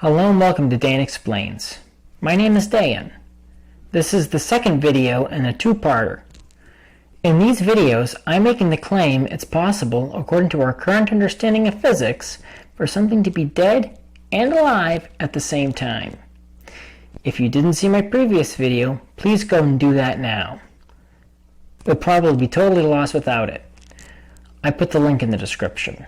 Hello and welcome to Dan Explains. My name is Dan. This is the second video in a two-parter. In these videos, I'm making the claim it's possible, according to our current understanding of physics, for something to be dead and alive at the same time. If you didn't see my previous video, please go and do that now. You'll probably be totally lost without it. I put the link in the description.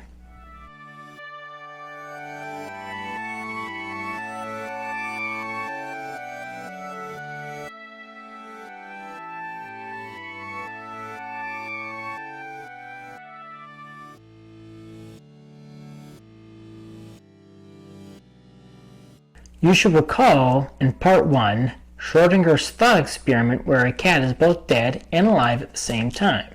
You should recall, in part 1, Schrodinger's thought experiment where a cat is both dead and alive at the same time.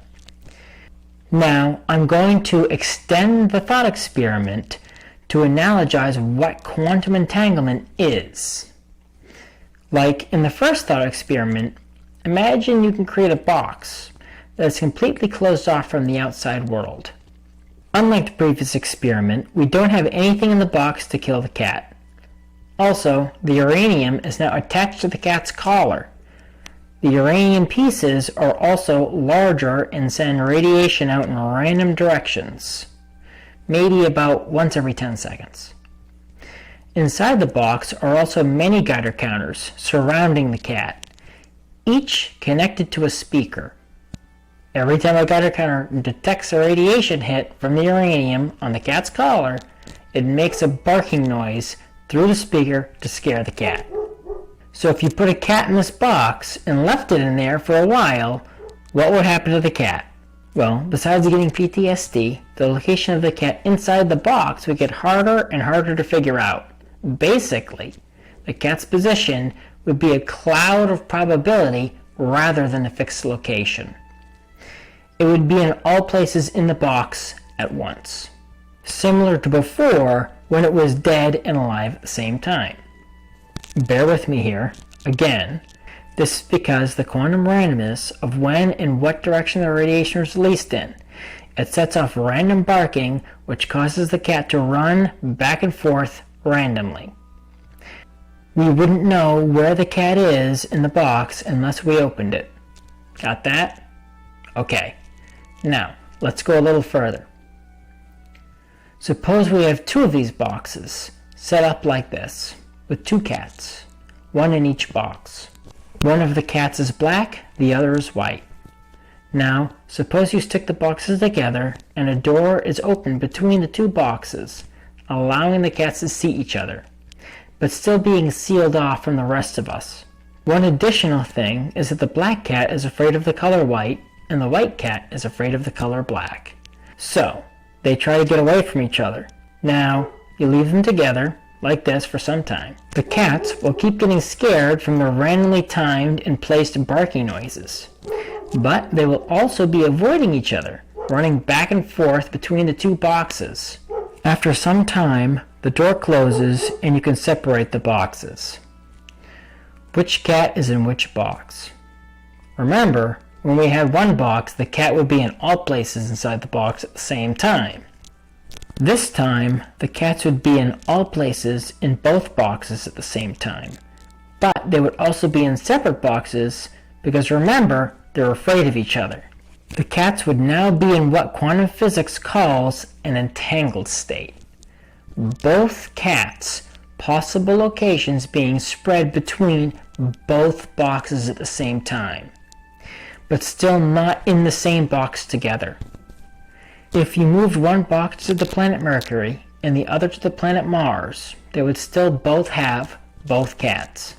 Now, I'm going to extend the thought experiment to analogize what quantum entanglement is. Like in the first thought experiment, imagine you can create a box that is completely closed off from the outside world. Unlike the previous experiment, we don't have anything in the box to kill the cat. Also, the uranium is now attached to the cat's collar. The uranium pieces are also larger and send radiation out in random directions, maybe about once every 10 seconds. Inside the box are also many Geiger counters surrounding the cat, each connected to a speaker. Every time a Geiger counter detects a radiation hit from the uranium on the cat's collar, it makes a barking noise through the speaker to scare the cat. So if you put a cat in this box and left it in there for a while, what would happen to the cat? Well, besides getting PTSD, the location of the cat inside the box would get harder and harder to figure out. Basically, the cat's position would be a cloud of probability rather than a fixed location. It would be in all places in the box at once, similar to before when it was dead and alive at the same time. Bear with me here. Again, this is because the quantum randomness of when and what direction the radiation is released in. It sets off random barking, which causes the cat to run back and forth randomly. We wouldn't know where the cat is in the box unless we opened it. Got that? Okay. Now, let's go a little further. Suppose we have two of these boxes set up like this, with two cats, one in each box. One of the cats is black, the other is white. Now, suppose you stick the boxes together and a door is open between the two boxes, allowing the cats to see each other, but still being sealed off from the rest of us. One additional thing is that the black cat is afraid of the color white and the white cat is afraid of the color black. So, they try to get away from each other. Now, you leave them together, like this, for some time. The cats will keep getting scared from the randomly timed and placed barking noises. But they will also be avoiding each other, running back and forth between the two boxes. After some time, the door closes and you can separate the boxes. Which cat is in which box? Remember, when we had one box, the cat would be in all places inside the box at the same time. This time, the cats would be in all places in both boxes at the same time. But they would also be in separate boxes because remember, they're afraid of each other. The cats would now be in what quantum physics calls an entangled state. Both cats' possible locations being spread between both boxes at the same time, but still not in the same box together. If you moved one box to the planet Mercury and the other to the planet Mars, they would still both have both cats,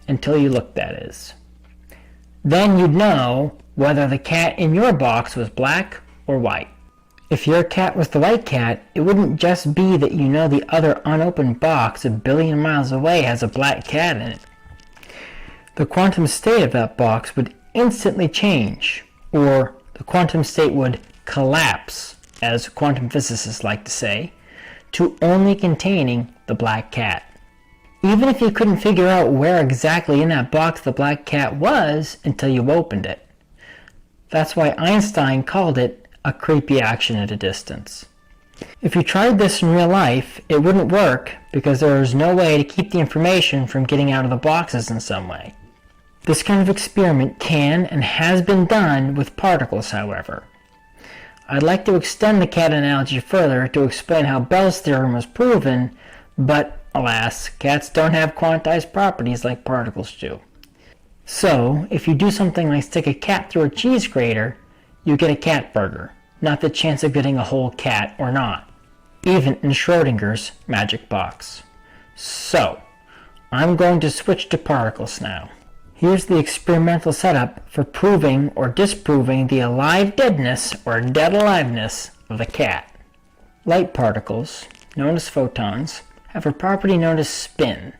until you looked, that is. Then you'd know whether the cat in your box was black or white. If your cat was the white cat, it wouldn't just be that you know the other unopened box a billion miles away has a black cat in it. The quantum state of that box would instantly change, or the quantum state would collapse, as quantum physicists like to say, to only containing the black cat. Even if you couldn't figure out where exactly in that box the black cat was until you opened it. That's why Einstein called it a creepy action at a distance. If you tried this in real life, it wouldn't work because there is no way to keep the information from getting out of the boxes in some way. This kind of experiment can and has been done with particles, however. I'd like to extend the cat analogy further to explain how Bell's theorem was proven, but alas, cats don't have quantized properties like particles do. So, if you do something like stick a cat through a cheese grater, you get a cat burger, not the chance of getting a whole cat or not, even in Schrodinger's magic box. So, I'm going to switch to particles now. Here's the experimental setup for proving or disproving the alive-deadness or dead-aliveness of a cat. Light particles, known as photons, have a property known as spin,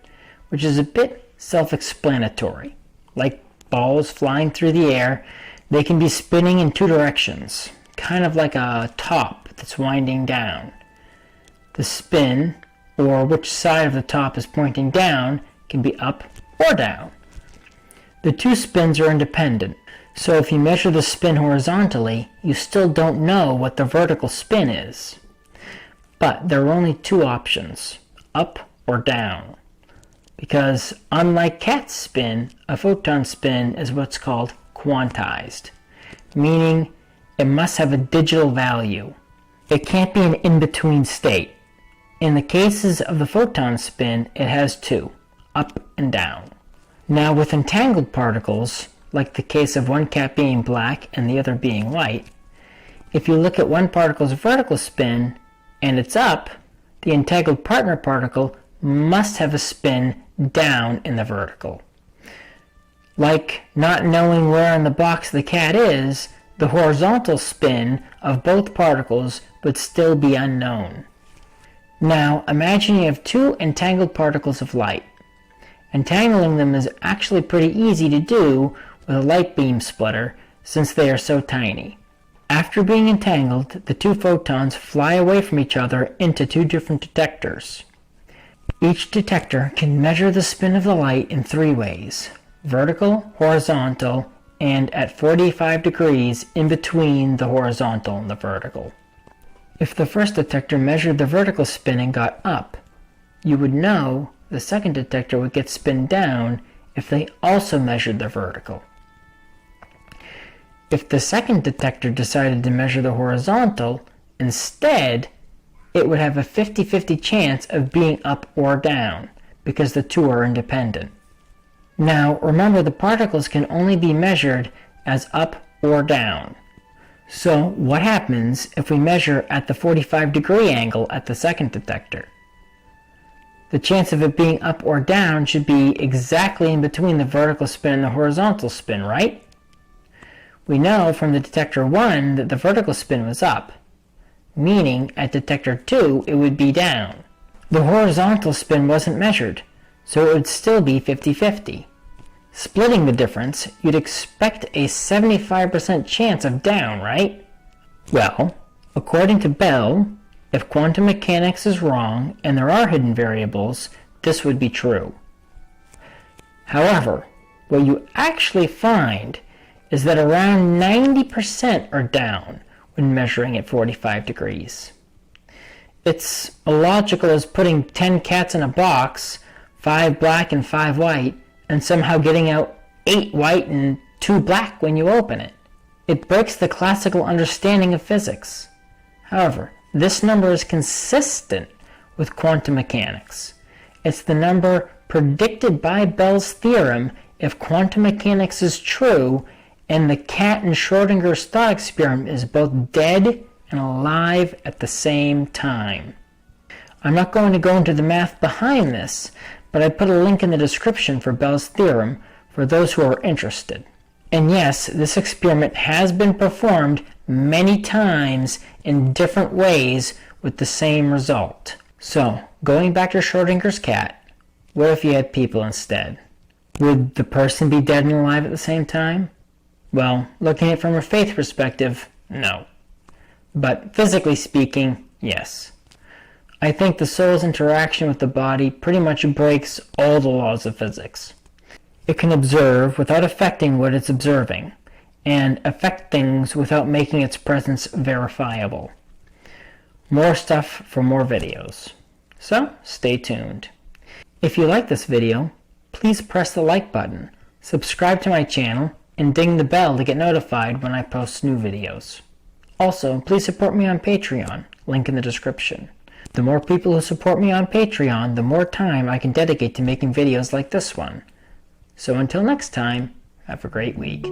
which is a bit self-explanatory. Like balls flying through the air, they can be spinning in two directions, kind of like a top that's winding down. The spin, or which side of the top is pointing down, can be up or down. The two spins are independent, so if you measure the spin horizontally, you still don't know what the vertical spin is. But there are only two options, up or down. Because unlike cat's spin, a photon spin is what's called quantized, meaning it must have a digital value. It can't be an in-between state. In the cases of the photon spin, it has two, up and down. Now with entangled particles, like the case of one cat being black and the other being white, if you look at one particle's vertical spin and it's up, the entangled partner particle must have a spin down in the vertical. Like not knowing where in the box the cat is, the horizontal spin of both particles would still be unknown. Now imagine you have two entangled particles of light. Entangling them is actually pretty easy to do with a light beam splitter since they are so tiny. After being entangled, the two photons fly away from each other into two different detectors. Each detector can measure the spin of the light in three ways: vertical, horizontal, and at 45 degrees in between the horizontal and the vertical. If the first detector measured the vertical spin and got up, you would know the second detector would get spin down if they also measured the vertical. If the second detector decided to measure the horizontal, instead, it would have a 50-50 chance of being up or down, because the two are independent. Now, remember the particles can only be measured as up or down. So, what happens if we measure at the 45-degree angle at the second detector? The chance of it being up or down should be exactly in between the vertical spin and the horizontal spin, right? We know from the detector 1 that the vertical spin was up, meaning at detector 2 it would be down. The horizontal spin wasn't measured, so it would still be 50-50. Splitting the difference, you'd expect a 75% chance of down, right? Well, according to Bell, if quantum mechanics is wrong and there are hidden variables, this would be true. However, what you actually find is that around 90% are down when measuring at 45 degrees. It's illogical as putting 10 cats in a box, 5 black and 5 white, and somehow getting out 8 white and 2 black when you open it. It breaks the classical understanding of physics. However, this number is consistent with quantum mechanics. It's the number predicted by Bell's theorem if quantum mechanics is true and the cat in Schrodinger's thought experiment is both dead and alive at the same time. I'm not going to go into the math behind this, but I put a link in the description for Bell's theorem for those who are interested. And yes, this experiment has been performed many times in different ways with the same result. So, going back to Schrodinger's cat, what if you had people instead? Would the person be dead and alive at the same time? Well, looking at it from a faith perspective, no. But physically speaking, yes. I think the soul's interaction with the body pretty much breaks all the laws of physics. It can observe without affecting what it's observing, and affect things without making its presence verifiable. more stuff for more videos. So stay tuned. If you like this video, please press the like button, subscribe to my channel, and ding the bell to get notified when I post new videos. Also, please support me on Patreon, link in the description. The more people who support me on Patreon, the more time I can dedicate to making videos like this one. So until next time, have a great week.